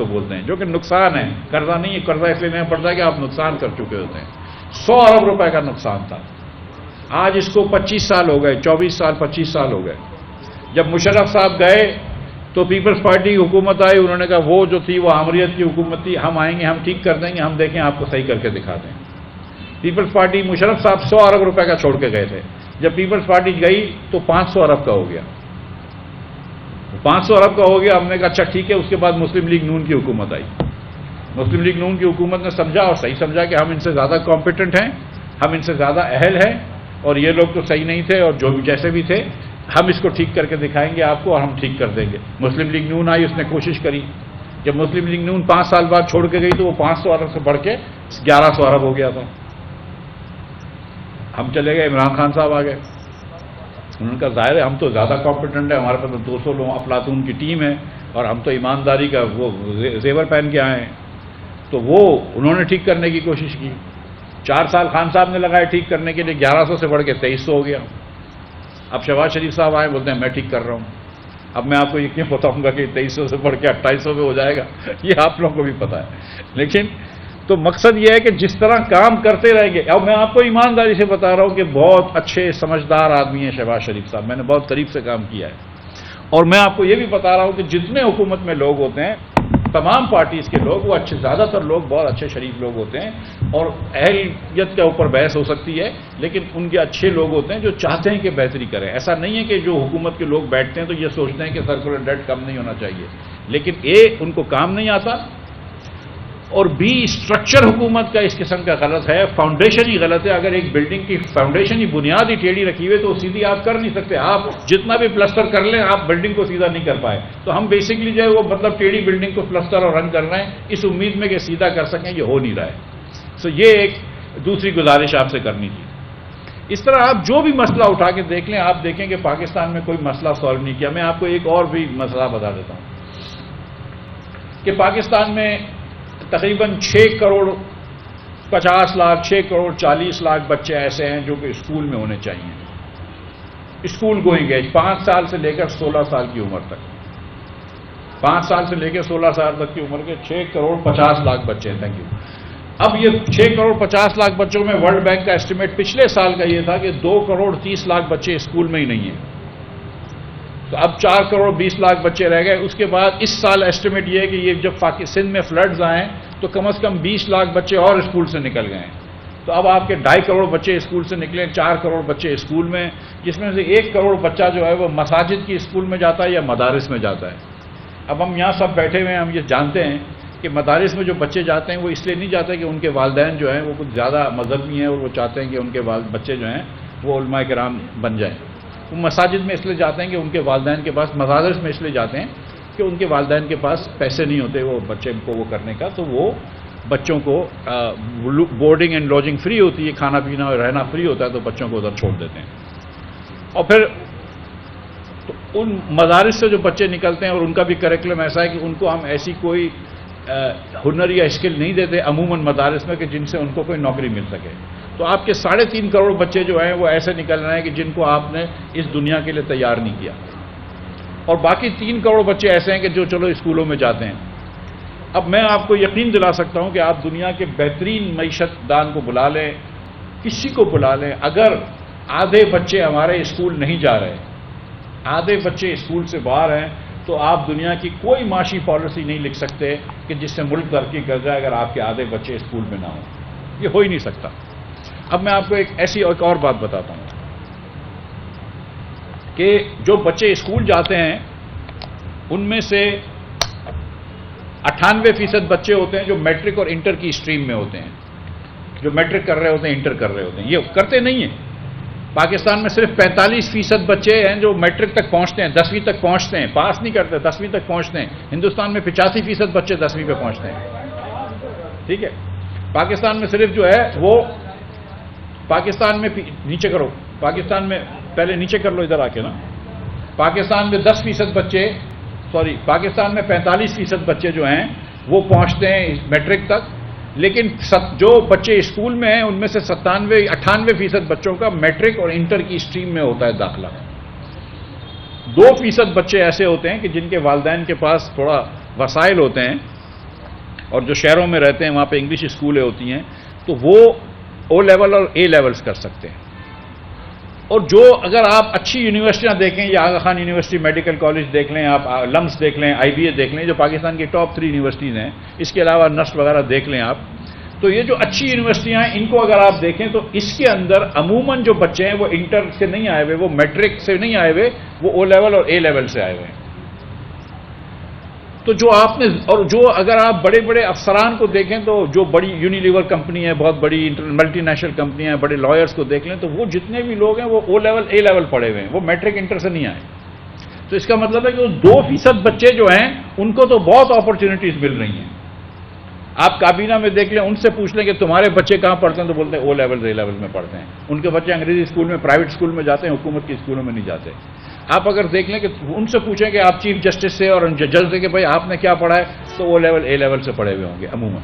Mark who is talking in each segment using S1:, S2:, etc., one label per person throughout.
S1: کو بولتے ہیں، جو کہ نقصان ہے، قرضہ نہیں ہے۔ قرضہ اس لیے نہیں پڑتا کہ آپ نقصان کر چکے ہوتے ہیں۔ 100 ارب روپے کا نقصان تھا، آج اس کو 25 سال ہو گئے، 24 سال 25 سال ہو گئے۔ جب مشرف صاحب گئے تو پیپلز پارٹی کی حکومت آئی، انہوں نے کہا وہ جو تھی وہ آمریت کی حکومت تھی، ہم آئیں گے، ہم ٹھیک کر دیں گے، ہم دیکھیں آپ کو صحیح کر کے دکھاتے ہیں۔ پیپلز پارٹی، مشرف صاحب 100 ارب روپے کا چھوڑ کے گئے تھے، جب پیپلز پارٹی گئی تو 500 ارب کا ہو گیا، 500 ارب کا ہو گیا۔ ہم نے کہا اچھا ٹھیک ہے۔ اس کے بعد مسلم لیگ نون کی حکومت آئی۔ مسلم لیگ نون کی حکومت نے سمجھا اور صحیح سمجھا کہ ہم ان سے زیادہ کمپیٹنٹ ہیں، ہم ان سے زیادہ اہل ہیں، اور یہ لوگ تو صحیح نہیں تھے، اور جو بھی جیسے بھی تھے ہم اس کو ٹھیک کر کے دکھائیں گے آپ کو، اور ہم ٹھیک کر دیں گے۔ مسلم لیگ نون آئی، اس نے کوشش کری۔ جب مسلم لیگ نون 5 سال بعد چھوڑ کے گئی تو وہ 500 ارب سے بڑھ کے 1100 ارب ہو گیا تھا۔ ہم چلے گئے، عمران خان صاحب آ گئے، انہوں نے کہا ظاہر ہے ہم تو زیادہ کمپیٹنٹ ہیں، ہمارے پاس 200 لوگ افلاطون کی ٹیم ہے، اور ہم تو ایمانداری کا وہ زیور پہن کے آئے ہیں۔ تو وہ انہوں نے ٹھیک کرنے کی کوشش کی، 4 سال خان صاحب نے لگائے ٹھیک کرنے کے لیے، 1100 سے بڑھ کے 2300 ہو گیا۔ اب شہباز شریف صاحب آئے، بولتے ہیں میں ٹھیک کر رہا ہوں۔ اب میں آپ کو یہ کیوں بتاؤں گا کہ 2300 سے بڑھ کے 2800 پہ ہو جائے گا، یہ آپ لوگوں کو بھی پتہ ہے۔ لیکن تو مقصد یہ ہے کہ جس طرح کام کرتے رہیں گے، اب میں آپ کو ایمانداری سے بتا رہا ہوں کہ بہت اچھے سمجھدار آدمی ہیں شہباز شریف صاحب، میں نے بہت قریب سے کام کیا ہے، اور میں آپ کو یہ بھی بتا رہا ہوں کہ جتنے حکومت میں لوگ ہوتے ہیں، تمام پارٹیز کے لوگ، وہ اچھے، زیادہ تر لوگ بہت اچھے شریف لوگ ہوتے ہیں، اور اہلیت کے اوپر بحث ہو سکتی ہے، لیکن ان کے اچھے لوگ ہوتے ہیں جو چاہتے ہیں کہ بہتری کریں۔ ایسا نہیں ہے کہ جو حکومت کے لوگ بیٹھتے ہیں تو یہ سوچتے ہیں کہ سرکولر ڈیٹ کم نہیں ہونا چاہیے، لیکن ان کو کام نہیں آتا، اور بی اسٹرکچر حکومت کا اس قسم کا غلط ہے، فاؤنڈیشن ہی غلط ہے۔ اگر ایک بلڈنگ کی فاؤنڈیشن ہی بنیاد ہی ٹیڑھی رکھی ہوئی تو سیدھی آپ کر نہیں سکتے، آپ جتنا بھی پلسٹر کر لیں آپ بلڈنگ کو سیدھا نہیں کر پائے۔ تو ہم بیسکلی جو ہے وہ مطلب ٹیڑھی بلڈنگ کو پلسٹر اور رنگ کر رہے ہیں اس امید میں کہ سیدھا کر سکیں، یہ ہو نہیں رہا ہے۔ سو یہ ایک دوسری گزارش آپ سے کرنی تھی۔ اس طرح آپ جو بھی مسئلہ اٹھا کے دیکھ لیں، آپ دیکھیں کہ پاکستان میں کوئی مسئلہ سالو نہیں کیا۔ میں آپ کو ایک اور بھی مسئلہ بتا دیتا ہوں کہ پاکستان میں تقریباً 6 کروڑ 50 لاکھ 6 کروڑ 40 لاکھ بچے ایسے ہیں جو کہ اسکول میں ہونے چاہیے، اسکول گوئنگ ایج 5 سال سے لے کر 16 سال کی عمر تک، 5 سال سے لے کے 16 سال تک کی عمر کے 6 کروڑ 50 لاکھ بچے ہیں۔ Thank you. اب یہ 6 کروڑ 50 لاکھ بچوں میں ورلڈ بینک کا اسٹیمیٹ پچھلے سال کا یہ تھا کہ 2 کروڑ 30 لاکھ بچے اسکول میں ہی نہیں ہیں، تو اب 4 کروڑ 20 لاکھ بچے رہ گئے۔ اس کے بعد اس سال اسٹیمیٹ یہ ہے کہ یہ جب سندھ میں فلڈز آئیں تو کم از کم 20 لاکھ بچے اور اسکول سے نکل گئے ہیں، تو اب آپ کے 2.5 کروڑ بچے اسکول سے نکلے، 4 کروڑ بچے اسکول میں، جس میں سے 1 کروڑ بچہ جو ہے وہ مساجد کی اسکول میں جاتا ہے یا مدارس میں جاتا ہے۔ اب ہم یہاں سب بیٹھے ہوئے ہیں، ہم یہ جانتے ہیں کہ مدارس میں جو بچے جاتے ہیں وہ اس لیے نہیں جاتے کہ ان کے والدین جو ہیں وہ کچھ زیادہ مذہبی ہیں اور وہ چاہتے ہیں کہ ان کے بچے جو ہیں وہ علماء کرام بن جائیں۔ وہ مساجد میں اس لیے جاتے ہیں کہ ان کے والدین کے پاس، مدارس میں اس لیے جاتے ہیں کہ ان کے والدین کے پاس پیسے نہیں ہوتے وہ بچے کو وہ کرنے کا، تو وہ بچوں کو بورڈنگ اینڈ لاجنگ فری ہوتی ہے، کھانا پینا اور رہنا فری ہوتا ہے، تو بچوں کو ادھر چھوڑ دیتے ہیں۔ اور پھر تو ان مدارس سے جو بچے نکلتے ہیں اور ان کا بھی کریکولم ایسا ہے کہ ان کو ہم ایسی کوئی ہنر یا اسکل نہیں دیتے عموماً مدارس میں کہ جن سے ان کو کوئی نوکری مل سکے۔ تو آپ کے 3.5 کروڑ بچے جو ہیں وہ ایسے نکل رہے ہیں کہ جن کو آپ نے اس دنیا کے لیے تیار نہیں کیا، اور باقی 3 کروڑ بچے ایسے ہیں کہ جو چلو اسکولوں میں جاتے ہیں۔ اب میں آپ کو یقین دلا سکتا ہوں کہ آپ دنیا کے بہترین معیشت دان کو بلا لیں، کسی کو بلا لیں، اگر آدھے بچے ہمارے اسکول نہیں جا رہے، آدھے بچے اسکول سے باہر ہیں، تو آپ دنیا کی کوئی معاشی پالیسی نہیں لکھ سکتے کہ جس سے ملک ترقی کر جائے اگر آپ کے آدھے بچے اسکول میں نہ ہوں، یہ ہو ہی نہیں سکتا۔ اب میں آپ کو ایک اور بات بتاتا ہوں کہ جو بچے اسکول جاتے ہیں ان میں سے 98% بچے ہوتے ہیں جو میٹرک اور انٹر کی اسٹریم میں ہوتے ہیں، جو میٹرک کر رہے ہوتے ہیں، انٹر کر رہے ہوتے ہیں، یہ کرتے نہیں ہیں۔ پاکستان میں صرف 45% بچے ہیں جو میٹرک تک پہنچتے ہیں، 10ویں تک پہنچتے ہیں، پاس نہیں کرتے، 10ویں تک پہنچتے ہیں۔ ہندوستان میں 85% بچے 10ویں پہ پہنچتے ہیں، ٹھیک ہے۔ پاکستان میں صرف جو ہے وہ پاکستان میں نیچے کرو، پاکستان میں پہلے نیچے کر لو ادھر آ کے نا، پاکستان میں 10% بچے، پاکستان میں 45% بچے جو ہیں وہ پہنچتے ہیں میٹرک تک، لیکن جو بچے اسکول میں ہیں ان میں سے 98% بچوں کا میٹرک اور انٹر کی اسٹریم میں ہوتا ہے داخلہ۔ 2% بچے ایسے ہوتے ہیں کہ جن کے والدین کے پاس تھوڑا وسائل ہوتے ہیں اور جو شہروں میں رہتے ہیں وہاں پہ انگلش اسکولیں ہوتی ہیں تو وہ او لیول اور اے لیولز کر سکتے ہیں. اور جو اگر آپ اچھی یونیورسٹیاں دیکھیں یا آغا خان یونیورسٹی میڈیکل کالج دیکھ لیں, آپ لمس دیکھ لیں, آئی بی اے دیکھ لیں, جو پاکستان کی ٹاپ 3 یونیورسٹیز ہیں, اس کے علاوہ نسٹ وغیرہ دیکھ لیں آپ, تو یہ جو اچھی یونیورسٹیاں ہیں ان کو اگر آپ دیکھیں تو اس کے اندر عموماً جو بچے ہیں وہ انٹر سے نہیں آئے ہوئے, وہ میٹرک سے نہیں آئے ہوئے, وہ او لیول اور اے لیول سے آئے ہوئے ہیں. تو جو آپ نے, اور جو اگر آپ بڑے بڑے افسران کو دیکھیں تو جو بڑی یونیلیور کمپنی ہے, بہت بڑی ملٹی نیشنل کمپنیاں ہیں, بڑے لائرس کو دیکھ لیں تو وہ جتنے بھی لوگ ہیں وہ او لیول اے لیول پڑھے ہوئے ہیں, وہ میٹرک انٹر سے نہیں آئے. تو اس کا مطلب ہے کہ 2% بچے جو ہیں ان کو تو بہت اپرچونٹیز مل رہی ہیں. آپ کابینہ میں دیکھ لیں, ان سے پوچھ لیں کہ تمہارے بچے کہاں پڑھتے ہیں تو بولتے ہیں او لیول اے لیول میں پڑھتے ہیں. ان کے بچے انگریزی اسکول میں, پرائیویٹ اسکول میں جاتے ہیں, حکومت کے اسکولوں میں نہیں جاتے. آپ اگر دیکھ لیں کہ ان سے پوچھیں کہ آپ چیف جسٹس سے اور جج سے کہ بھائی آپ نے کیا پڑھا ہے, تو او لیول اے لیول سے پڑھے ہوئے ہوں گے عموماً.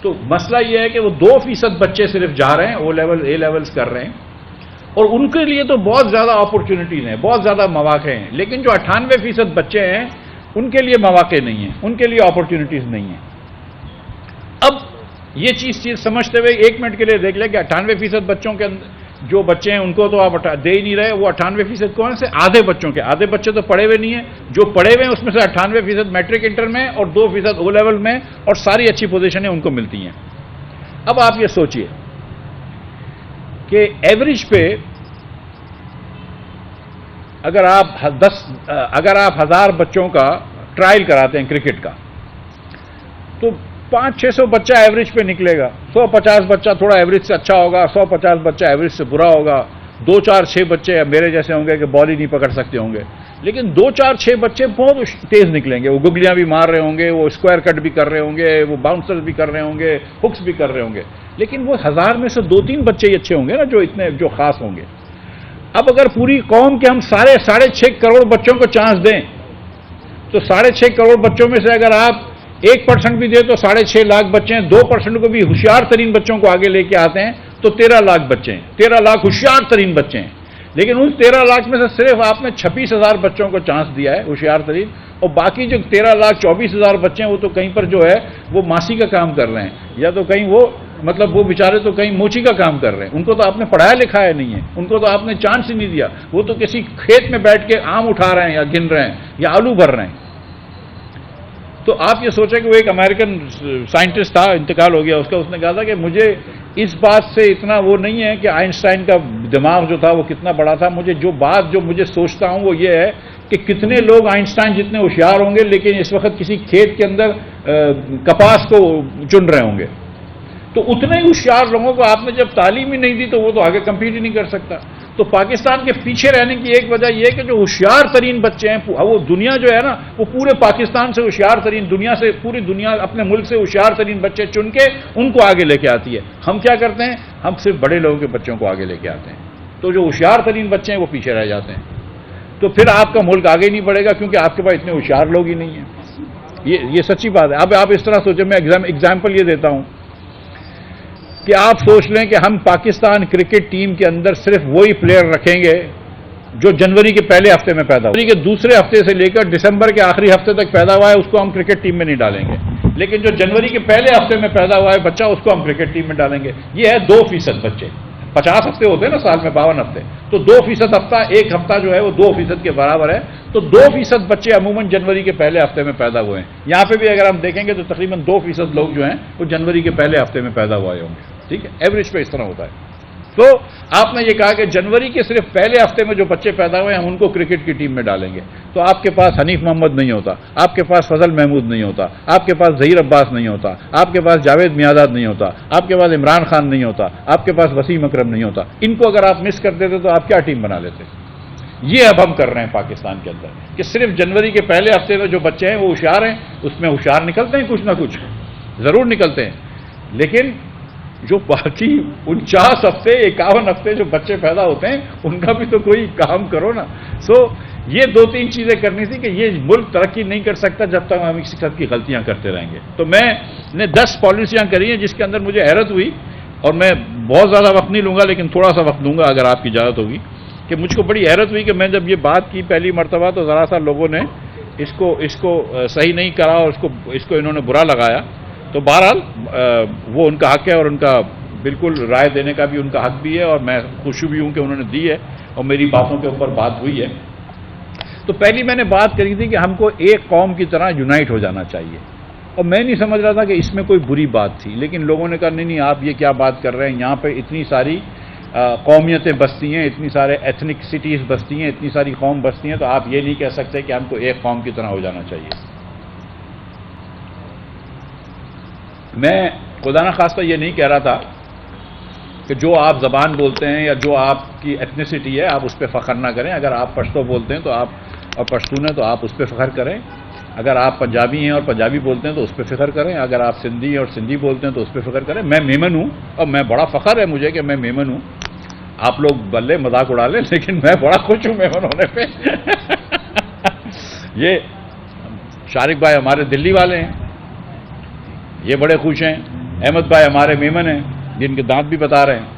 S1: تو مسئلہ یہ ہے کہ وہ 2% بچے صرف جا رہے ہیں, او لیول اے لیولس کر رہے ہیں, اور ان کے لیے تو بہت زیادہ اپرچونٹیز ہیں, بہت زیادہ مواقع ہیں. لیکن جو 98% بچے ہیں ان کے لیے مواقع نہیں ہیں, ان کے لیے اپرچونٹیز نہیں ہیں. اب یہ چیز سمجھتے ہوئے 1 منٹ کے لیے دیکھ لیں کہ 98% بچوں کے جو بچے ہیں ان کو تو آپ دے ہی نہیں رہے. وہ 98% کون سے؟ آدھے بچوں کے. آدھے بچے تو پڑھے ہوئے نہیں ہیں, جو پڑھے ہوئے ہیں اس میں سے 98% میٹرک انٹر میں اور 2% او لیول میں, اور ساری اچھی پوزیشنیں ان کو ملتی ہیں. اب آپ یہ سوچئے کہ ایوریج پہ اگر آپ 1000 بچوں کا ٹرائل کراتے ہیں کرکٹ کا تو 500-600 بچہ ایوریج پہ نکلے گا. 150 بچہ تھوڑا ایوریج سے اچھا ہوگا, 150 بچہ ایوریج سے برا ہوگا, 2-4-6 بچے میرے جیسے ہوں گے کہ بال ہی نہیں پکڑ سکتے ہوں گے. لیکن 2-4-6 بچے بہت تیز نکلیں گے, وہ گگلیاں بھی مار رہے ہوں گے, وہ اسکوائر کٹ بھی کر رہے ہوں گے, وہ باؤنسر بھی کر رہے ہوں گے, ہکس بھی کر رہے ہوں گے. لیکن وہ 1000 میں سے 2-3 بچے ہی اچھے ہوں گے نا, جو خاص ہوں گے. اب اگر پوری قوم کے ہم 6.5 کروڑ بچوں کو چانس دیں تو 6.5 کروڑ بچوں میں سے اگر آپ 1% بھی دے تو 6.5 لاکھ بچے ہیں. 2% کو بھی ہوشیار ترین بچوں کو آگے لے کے آتے ہیں تو 13 لاکھ بچے ہیں. 13 لاکھ ہوشیار ترین بچے ہیں. لیکن ان 13 لاکھ میں سے صرف آپ نے 26,000 بچوں کو چانس دیا ہے ہوشیار ترین, اور باقی جو 13,24,000 بچے ہیں وہ تو کہیں پر جو ہے وہ ماسی کا کام کر رہے ہیں, یا تو کہیں وہ وہ بیچارے تو کہیں موچی کا کام کر رہے ہیں. ان کو تو آپ نے پڑھایا لکھایا نہیں ہے, ان کو تو آپ نے چانس ہی نہیں دیا. وہ تو کسی کھیت میں بیٹھ کے آم اٹھا رہے ہیں یا گن رہے ہیں یا آلو بھر رہے ہیں. تو آپ یہ سوچیں کہ وہ ایک امریکن سائنٹسٹ تھا, انتقال ہو گیا اس کا, اس نے کہا تھا کہ مجھے اس بات سے اتنا وہ نہیں ہے کہ آئنسٹائن کا دماغ جو تھا وہ کتنا بڑا تھا. جو مجھے سوچتا ہوں وہ یہ ہے کہ کتنے لوگ آئنسٹائن جتنے ہوشیار ہوں گے لیکن اس وقت کسی کھیت کے اندر کپاس کو چن رہے ہوں گے. تو اتنے ہی ہوشیار لوگوں کو آپ نے جب تعلیم ہی نہیں دی تو وہ تو آگے کمپیٹ ہی نہیں کر سکتا. تو پاکستان کے پیچھے رہنے کی ایک وجہ یہ ہے کہ جو ہوشیار ترین بچے ہیں, وہ دنیا جو ہے نا وہ پورے پاکستان سے ہوشیار ترین, پوری دنیا اپنے ملک سے ہوشیار ترین بچے چن کے ان کو آگے لے کے آتی ہے. ہم کیا کرتے ہیں, ہم صرف بڑے لوگوں کے بچوں کو آگے لے کے آتے ہیں, تو جو ہوشیار ترین بچے ہیں وہ پیچھے رہ جاتے ہیں. تو پھر آپ کا ملک آگے نہیں بڑھے گا کیونکہ آپ کے پاس اتنے ہوشیار لوگ ہی نہیں ہیں. یہ سچی بات ہے. اب آپ اس طرح سوچیں, میں ایگزامپل یہ دیتا ہوں کہ آپ سوچ لیں کہ ہم پاکستان کرکٹ ٹیم کے اندر صرف وہی پلیئر رکھیں گے جو جنوری کے پہلے ہفتے میں پیدا ہوا, جنوری کے دوسرے ہفتے سے لے کر دسمبر کے آخری ہفتے تک پیدا ہوا ہے اس کو ہم کرکٹ ٹیم میں نہیں ڈالیں گے. لیکن جو جنوری کے پہلے ہفتے میں پیدا ہوا ہے بچہ اس کو ہم کرکٹ ٹیم میں ڈالیں گے. یہ ہے 2% بچے. 50 ہفتے ہوتے ہیں نا سال میں, 52 ہفتے, تو 2% ہفتہ, ایک ہفتہ جو ہے وہ 2% کے برابر ہے. تو 2% بچے عموماً جنوری کے پہلے ہفتے میں پیدا ہوئے ہیں. یہاں پہ بھی اگر ہم دیکھیں گے تو تقریباً 2% لوگ جو ہیں وہ جنوری کے پہلے ہفتے میں پیدا ہوئے ہوں گے. ٹھیک ہے, ایوریج پہ اس طرح ہوتا ہے. تو آپ نے یہ کہا کہ جنوری کے صرف پہلے ہفتے میں جو بچے پیدا ہوئے ہیں ہم ان کو کرکٹ کی ٹیم میں ڈالیں گے. تو آپ کے پاس حنیف محمد نہیں ہوتا, آپ کے پاس فضل محمود نہیں ہوتا, آپ کے پاس ظہیر عباس نہیں ہوتا, آپ کے پاس جاوید میاداد نہیں ہوتا, آپ کے پاس عمران خان نہیں ہوتا, آپ کے پاس وسیم اکرم نہیں ہوتا. ان کو اگر آپ مس کر دیتے تو آپ کیا ٹیم بنا لیتے. یہ اب ہم کر رہے ہیں پاکستان کے اندر کہ صرف جنوری کے پہلے ہفتے میں جو بچے ہیں وہ ہوشیار ہیں, اس میں ہوشیار نکلتے ہیں, کچھ نہ کچھ ضرور نکلتے ہیں. لیکن جو باقی 49 ہفتے 51 ہفتے جو بچے پیدا ہوتے ہیں ان کا بھی تو کوئی کام کرو نا. یہ 2-3 چیزیں کرنی تھی کہ یہ ملک ترقی نہیں کر سکتا جب تک ہم اس قسم کی غلطیاں کرتے رہیں گے. تو میں نے 10 پالیسیاں کری ہیں جس کے اندر مجھے حیرت ہوئی, اور میں بہت زیادہ وقت نہیں لوں گا لیکن تھوڑا سا وقت لوں گا اگر آپ کی اجازت ہوگی, کہ مجھ کو بڑی حیرت ہوئی کہ میں جب یہ بات کی پہلی مرتبہ تو ذرا سا لوگوں نے اس کو صحیح نہیں کرا اور اس کو انہوں نے برا لگایا. تو بہرحال وہ ان کا حق ہے اور ان کا بالکل رائے دینے کا بھی ان کا حق بھی ہے، اور میں خوش بھی ہوں کہ انہوں نے دی ہے اور میری باتوں کے اوپر بات ہوئی ہے۔ تو پہلی میں نے بات کری تھی کہ ہم کو ایک قوم کی طرح یونائٹ ہو جانا چاہیے، اور میں نہیں سمجھ رہا تھا کہ اس میں کوئی بری بات تھی، لیکن لوگوں نے کہا نہیں آپ یہ کیا بات کر رہے ہیں، یہاں پہ اتنی ساری قومیتیں بستی ہیں، اتنی سارے ایتھنک سٹیز بستی ہیں، اتنی ساری قوم بستی ہیں، تو آپ یہ نہیں کہہ سکتے کہ ہم کو ایک قوم کی طرح ہو جانا چاہیے۔ میں خدا نخواستہ یہ نہیں کہہ رہا تھا کہ جو آپ زبان بولتے ہیں یا جو آپ کی ایتھنیسٹی ہے آپ اس پہ فخر نہ کریں۔ اگر آپ پشتو بولتے ہیں تو آپ اور پشتون ہیں تو آپ اس پہ فخر کریں، اگر آپ پنجابی ہیں اور پنجابی بولتے ہیں تو اس پہ فخر کریں، اگر آپ سندھی اور سندھی بولتے ہیں تو اس پہ فخر کریں۔ میں میمن ہوں اور میں بڑا فخر ہے مجھے کہ میں میمن ہوں۔ آپ لوگ بلے مذاق اڑا لیں لیکن میں بڑا خوش ہوں میمن ہونے پہ۔ یہ شارق بھائی ہمارے دلی والے ہیں، یہ بڑے خوش ہیں۔ احمد بھائی ہمارے میمن ہیں جن کے دانت بھی بتا رہے ہیں۔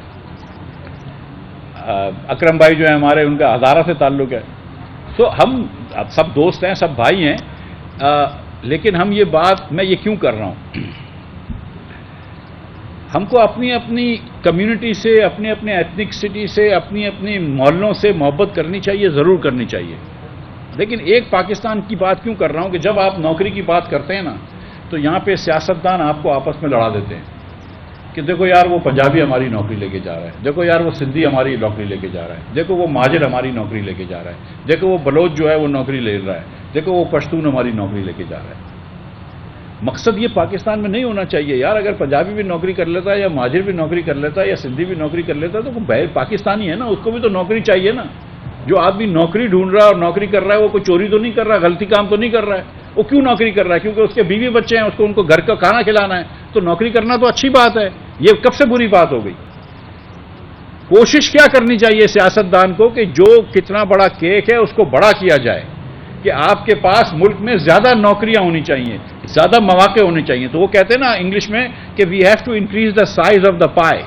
S1: اکرم بھائی جو ہیں ہمارے، ان کا ہزارہ سے تعلق ہے۔ تو ہم سب دوست ہیں، سب بھائی ہیں، لیکن ہم یہ بات میں یہ کیوں کر رہا ہوں، ہم کو اپنی اپنی کمیونٹی سے، اپنے اپنے ایتھنکسٹی سے، اپنی اپنی محلوں سے محبت کرنی چاہیے، ضرور کرنی چاہیے، لیکن ایک پاکستان کی بات کیوں کر رہا ہوں کہ جب آپ نوکری کی بات کرتے ہیں نا تو یہاں پہ سیاستدان آپ کو آپس میں لڑا دیتے ہیں کہ دیکھو یار وہ پنجابی ہماری نوکری لے کے جا رہا ہے، دیکھو یار وہ سندھی ہماری نوکری لے کے جا رہا ہے، دیکھو وہ مہاجر ہماری نوکری لے کے جا رہا ہے، دیکھو وہ بلوچ جو ہے وہ نوکری لے رہا ہے، دیکھو وہ پشتون ہماری نوکری لے کے جا رہا ہے۔ مقصد یہ پاکستان میں نہیں ہونا چاہیے یار، اگر پنجابی بھی نوکری کر لیتا ہے یا مہاجر بھی نوکری کر لیتا ہے یا سندھی بھی نوکری کر لیتا ہے تو وہ پاکستانی ہے نا، اس کو بھی تو نوکری چاہیے نا۔ جو آدمی نوکری ڈھونڈ رہا ہے اور نوکری کر رہا ہے وہ کوئی چوری تو نہیں کر رہا، غلطی کام تو نہیں کر رہا ہے، وہ کیوں نوکری کر رہا ہے؟ کیونکہ اس کے بیوی بچے ہیں، اس کو ان کو گھر کا کھانا کھلانا ہے، تو نوکری کرنا تو اچھی بات ہے، یہ کب سے بری بات ہو گئی؟ کوشش کیا کرنی چاہیے سیاستدان کو کہ جو کتنا بڑا کیک ہے اس کو بڑا کیا جائے، کہ آپ کے پاس ملک میں زیادہ نوکریاں ہونی چاہیے، زیادہ مواقع ہونے چاہیے۔ تو وہ کہتے ہیں نا انگلش میں کہ we have to increase the size of the pie.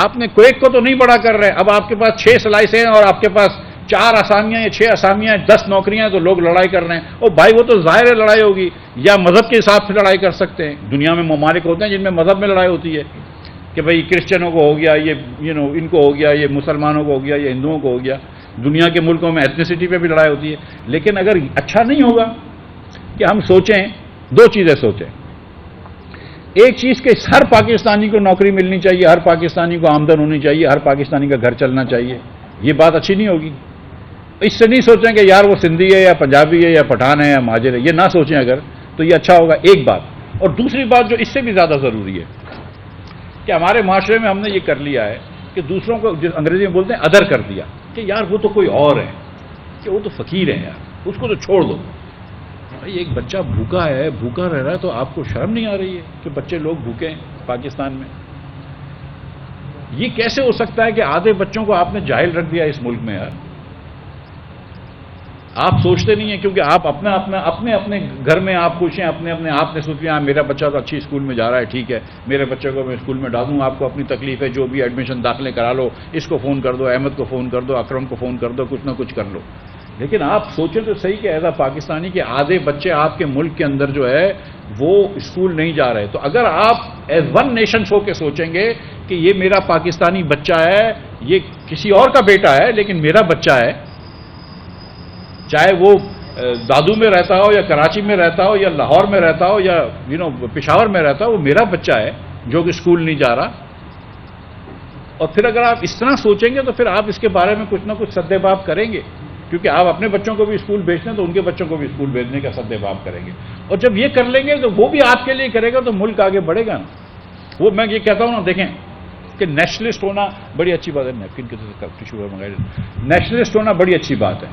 S1: آپ نے کیک کو تو نہیں بڑا کر رہے، اب آپ کے پاس 6 سلائس ہیں اور آپ کے پاس 4 آسامیاں یا 6 آسامیاں 10 نوکریاں، تو لوگ لڑائی کر رہے ہیں۔ او بھائی وہ تو ظاہر ہے لڑائی ہوگی، یا مذہب کے حساب سے لڑائی کر سکتے ہیں۔ دنیا میں ممالک ہوتے ہیں جن میں مذہب میں لڑائی ہوتی ہے کہ بھئی کرسچنوں کو ہو گیا، یہ ان کو ہو گیا، یہ مسلمانوں کو ہو گیا، یہ ہندوؤں کو ہو گیا۔ دنیا کے ملکوں میں ایتھنیسٹی پہ بھی لڑائی ہوتی ہے، لیکن اگر اچھا نہیں ہوگا کہ ہم سوچیں، 2 چیزیں سوچیں۔ ایک چیز کہ ہر پاکستانی کو نوکری ملنی چاہیے، ہر پاکستانی کو آمدن ہونی چاہیے، ہر پاکستانی کا گھر چلنا چاہیے، یہ بات اچھی نہیں ہوگی۔ اس سے نہیں سوچیں کہ یار وہ سندھی ہے یا پنجابی ہے یا پٹھان ہے یا مہاجر ہے، یہ نہ سوچیں اگر، تو یہ اچھا ہوگا، ایک بات۔ اور دوسری بات جو اس سے بھی زیادہ ضروری ہے کہ ہمارے معاشرے میں ہم نے یہ کر لیا ہے کہ دوسروں کو انگریزی میں بولتے ہیں ادر کر دیا، کہ یار وہ تو کوئی اور ہے، کہ وہ تو فقیر ہے یار، اس کو تو چھوڑ دو۔ بھائی ایک بچہ بھوکا ہے، بھوکا رہ رہا ہے، تو آپ کو شرم نہیں آ رہی ہے کہ بچے لوگ بھوکے ہیں پاکستان میں؟ یہ کیسے ہو سکتا ہے کہ آدھے بچوں کو آپ نے جاہل رکھ دیا اس ملک میں؟ یار آپ سوچتے نہیں ہیں، کیونکہ آپ اپنے گھر میں آپ خوش ہیں، اپنے آپ نے سوچ لیا میرا بچہ تو اچھی اسکول میں جا رہا ہے، ٹھیک ہے، میرے بچے کو میں اسکول میں ڈالوں، آپ کو اپنی تکلیف ہے، جو بھی ایڈمیشن داخلے کرا لو، اس کو فون کر دو، احمد کو فون کر دو، اکرم کو فون کر دو، کچھ نہ کچھ کر لو۔ لیکن آپ سوچیں تو صحیح کہ ایز اے پاکستانی کے آدھے بچے آپ کے ملک کے اندر جو ہے وہ اسکول نہیں جا رہے، تو اگر آپ ایز ون نیشن ہو کے سوچیں گے کہ یہ میرا پاکستانی بچہ ہے، یہ کسی اور کا بیٹا ہے لیکن میرا بچہ ہے، چاہے وہ دادو میں رہتا ہو یا کراچی میں رہتا ہو یا لاہور میں رہتا ہو یا پشاور میں رہتا ہو، وہ میرا بچہ ہے جو کہ اسکول نہیں جا رہا۔ اور پھر اگر آپ اس طرح سوچیں گے تو پھر آپ اس کے بارے میں کچھ نہ کچھ سد باب کریں گے، کیونکہ آپ اپنے بچوں کو بھی اسکول بھیجتے ہیں تو ان کے بچوں کو بھی اسکول بھیجنے کا سد باب کریں گے، اور جب یہ کر لیں گے تو وہ بھی آپ کے لیے کرے گا، تو ملک آگے بڑھے گا نا۔ وہ میں یہ کہتا ہوں نا، دیکھیں کہ نیشنلسٹ ہونا بڑی اچھی بات ہے، نیپکن کے ٹیشو منگائی، نیشنلسٹ ہونا بڑی اچھی بات ہے۔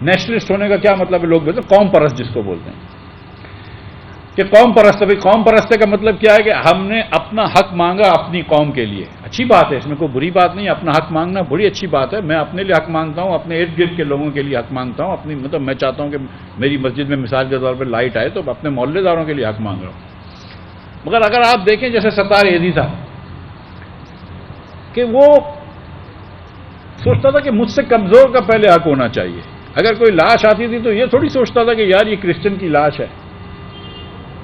S1: نیشنلسٹ ہونے کا کیا مطلب ہے؟ لوگ بولتے ہیں قوم پرست جس کو بولتے ہیں، کہ قوم پرست ہے۔ قوم پرست کا مطلب کیا ہے کہ ہم نے اپنا حق مانگا اپنی قوم کے لیے، اچھی بات ہے، اس میں کوئی بری بات نہیں، اپنا حق مانگنا بڑی اچھی بات ہے۔ میں اپنے لیے حق مانگتا ہوں، اپنے ارد گرد کے لوگوں کے لیے حق مانگتا ہوں، اپنی مطلب میں چاہتا ہوں کہ میری مسجد میں مثال کے طور پہ لائٹ آئے تو اپنے محلے داروں کے لیے حق مانگ رہا ہوں۔ مگر اگر آپ دیکھیں جیسے ستار ایزی تھا کہ وہ سوچتا تھا کہ مجھ سے کمزور کا پہلے حق ہونا چاہیے، اگر کوئی لاش آتی تھی تو یہ تھوڑی سوچتا تھا کہ یار یہ کرسچن کی لاش ہے،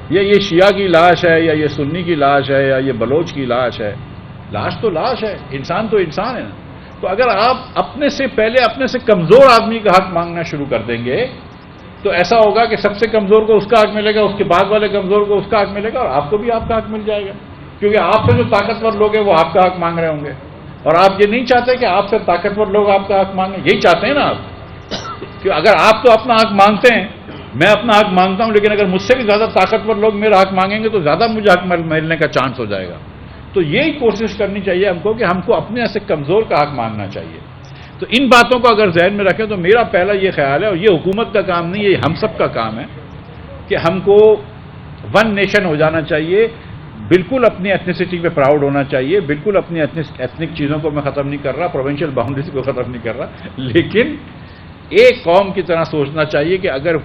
S1: یہ شیعہ کی لاش ہے یا یہ سنی کی لاش ہے یا یہ بلوچ کی لاش ہے، لاش تو لاش ہے، انسان تو انسان ہے نا۔ تو اگر آپ اپنے سے پہلے اپنے سے کمزور آدمی کا حق مانگنا شروع کر دیں گے تو ایسا ہوگا کہ سب سے کمزور کو اس کا حق ملے گا، اس کے بعد والے کمزور کو اس کا حق ملے گا، اور آپ کو بھی آپ کا حق مل جائے گا، کیونکہ آپ سے جو طاقتور لوگ ہیں وہ آپ کا حق مانگ رہے ہوں گے، اور آپ یہ نہیں چاہتے کہ آپ سے طاقتور لوگ آپ کا حق مانگیں، یہی چاہتے ہیں نا آپ، کہ اگر آپ تو اپنا حق مانگتے ہیں، میں اپنا حق مانگتا ہوں، لیکن اگر مجھ سے بھی زیادہ طاقتور لوگ میرا حق مانگیں گے تو زیادہ مجھے حق ملنے کا چانس ہو جائے گا۔ تو یہی کوشش کرنی چاہیے ہم کو کہ ہم کو اپنے سے کمزور کا حق مانگنا چاہیے۔ تو ان باتوں کو اگر ذہن میں رکھیں تو میرا پہلا یہ خیال ہے، اور یہ حکومت کا کام نہیں، یہ ہم سب کا کام ہے کہ ہم کو ون نیشن ہو جانا چاہیے، بالکل اپنی ایتھنیسٹی پہ پراؤڈ ہونا چاہیے، بالکل اپنی ایتھنک چیزوں کو میں ختم نہیں کر رہا، پروونشل باؤنڈریز کو ختم نہیں کر رہا، لیکن ایک قوم کی طرح سوچنا چاہیے کہ اگر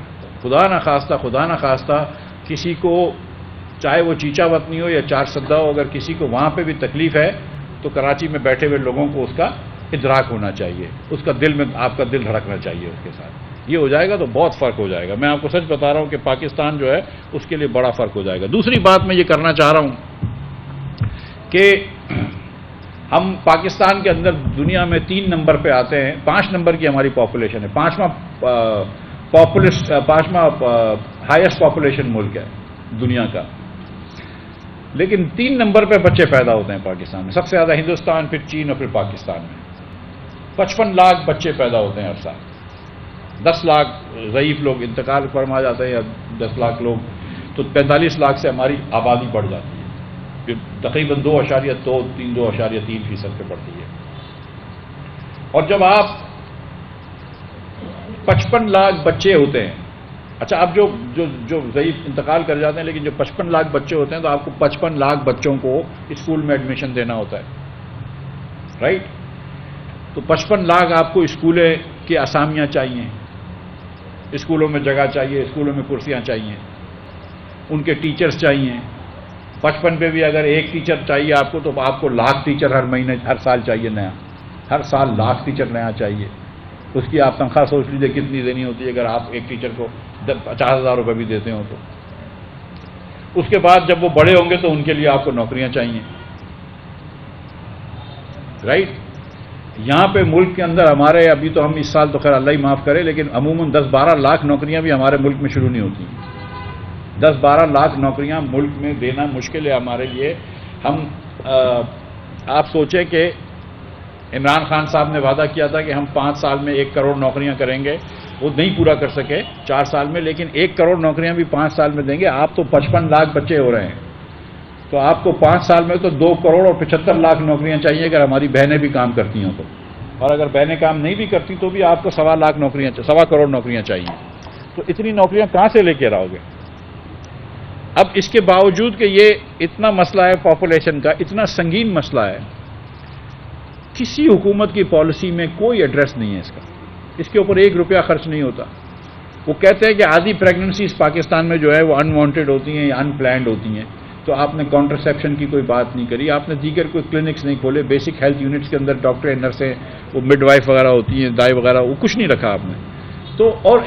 S1: خدا نہ خواستہ کسی کو، چاہے وہ چیچا وطنی ہو یا چار سدہ ہو، اگر کسی کو وہاں پہ بھی تکلیف ہے تو کراچی میں بیٹھے ہوئے لوگوں کو اس کا ادراک ہونا چاہیے، اس کا دل میں آپ کا دل دھڑکنا چاہیے اس کے ساتھ۔ یہ ہو جائے گا تو بہت فرق ہو جائے گا، میں آپ کو سچ بتا رہا ہوں کہ پاکستان جو ہے اس کے لیے بڑا فرق ہو جائے گا۔ دوسری بات میں یہ کرنا چاہ رہا ہوں کہ ہم پاکستان کے اندر دنیا میں 3 نمبر پہ آتے ہیں، 5 نمبر کی ہماری پاپولیشن ہے، 5واں ہائیسٹ پاپولیشن ملک ہے دنیا کا، لیکن 3 نمبر پہ بچے پیدا ہوتے ہیں پاکستان میں، سب سے زیادہ ہندوستان، پھر چین اور پھر پاکستان میں 55 لاکھ بچے پیدا ہوتے ہیں ہر سال، 10 لاکھ ضعیف لوگ انتقال فرما جاتے ہیں، یا 10 لاکھ لوگ، تو 45 لاکھ سے ہماری آبادی بڑھ جاتی ہے، پھر تقریباً 2.3% پہ بڑھتی ہے۔ اور جب آپ 55 لاکھ بچے ہوتے ہیں، اچھا اب جو ضعیف انتقال کر جاتے ہیں، لیکن جو 55 لاکھ بچے ہوتے ہیں تو آپ کو 55 لاکھ بچوں کو اسکول میں ایڈمیشن دینا ہوتا ہے، رائٹ؟ تو 55 لاکھ آپ کو اسکولیں کی اسامیاں چاہیے، اسکولوں میں جگہ چاہیے، اسکولوں میں کرسیاں چاہیے، ان کے ٹیچرز چاہیے۔ 55 پہ بھی اگر ایک ٹیچر چاہیے آپ کو، تو آپ کو 1,00,000 ٹیچر ہر سال چاہیے نیا، ہر سال 1,00,000 ٹیچر نیا چاہیے۔ اس کی آپ تنخواہ سوچ لیجیے کتنی دینی ہوتی ہے، اگر آپ ایک ٹیچر کو 50,000 روپے بھی دیتے ہوں تو۔ اس کے بعد جب وہ بڑے ہوں گے تو ان کے لیے آپ کو نوکریاں چاہیے، رائٹ؟ یہاں پہ ملک کے اندر ہمارے، ابھی تو ہم اس سال تو خیر اللہ ہی معاف کرے، لیکن عموماً 10-12 لاکھ نوکریاں بھی ہمارے ملک میں شروع نہیں ہوتی، 10-12 لاکھ نوکریاں ملک میں دینا مشکل ہے ہمارے لیے۔ آپ سوچیں کہ عمران خان صاحب نے وعدہ کیا تھا کہ ہم 5 سال میں 1 کروڑ نوکریاں کریں گے، وہ نہیں پورا کر سکے 4 سال میں، لیکن 1 کروڑ نوکریاں بھی 5 سال میں دیں گے۔ آپ تو 55 لاکھ بچے ہو رہے ہیں، تو آپ کو 5 سال میں تو 2 کروڑ اور 75 لاکھ نوکریاں چاہیے، اگر ہماری بہنیں بھی کام کرتی ہوں تو، اور اگر بہنیں کام نہیں بھی کرتی تو بھی آپ کو 1.25 لاکھ نوکریاں، 1.25 کروڑ نوکریاں چاہیے۔ تو اتنی نوکریاں کہاں سے لے کے رہو گے؟ اب اس کے باوجود کہ یہ اتنا مسئلہ ہے پاپولیشن کا، اتنا سنگین مسئلہ ہے، کسی حکومت کی پالیسی میں کوئی ایڈریس نہیں ہے اس کا، اس کے اوپر 1 روپیہ خرچ نہیں ہوتا۔ وہ کہتے ہیں کہ آدھی پریگننسیز پاکستان میں جو ہے وہ ان وانٹیڈ ہوتی ہیں یا ان پلانڈ ہوتی ہیں، تو آپ نے کانٹرسیپشن کی کوئی بات نہیں کری، آپ نے دیگر کوئی کلینکس نہیں کھولے، بیسک ہیلتھ یونٹس کے اندر ڈاکٹر نرسیں، وہ مڈ وائف وغیرہ ہوتی ہیں، دائی وغیرہ، وہ کچھ نہیں رکھا آپ نے۔ تو اور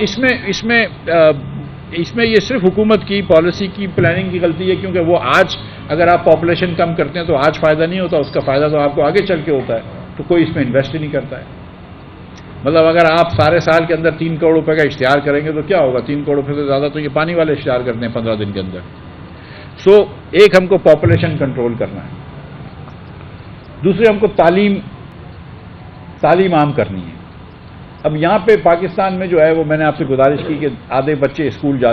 S1: اس میں یہ صرف حکومت کی پالیسی کی پلاننگ کی غلطی ہے، کیونکہ وہ آج اگر آپ پاپولیشن کم کرتے ہیں تو آج فائدہ نہیں ہوتا، اس کا فائدہ تو آپ کو آگے چل کے ہوتا ہے، تو کوئی اس میں انویسٹ ہی نہیں کرتا ہے۔ مطلب اگر آپ سارے سال کے اندر 3 کروڑ روپے کا اشتہار کریں گے تو کیا ہوگا؟ 3 کروڑ روپے سے زیادہ تو یہ پانی والے اشتہار کرتے ہیں 15 دن کے اندر۔ ایک ہم کو پاپولیشن کنٹرول کرنا ہے، دوسرے ہم کو تعلیم عام کرنی ہے۔ اب یہاں پہ پاکستان میں جو ہے وہ میں نے آپ سے گزارش کی کہ آدھے بچے اسکول جاتے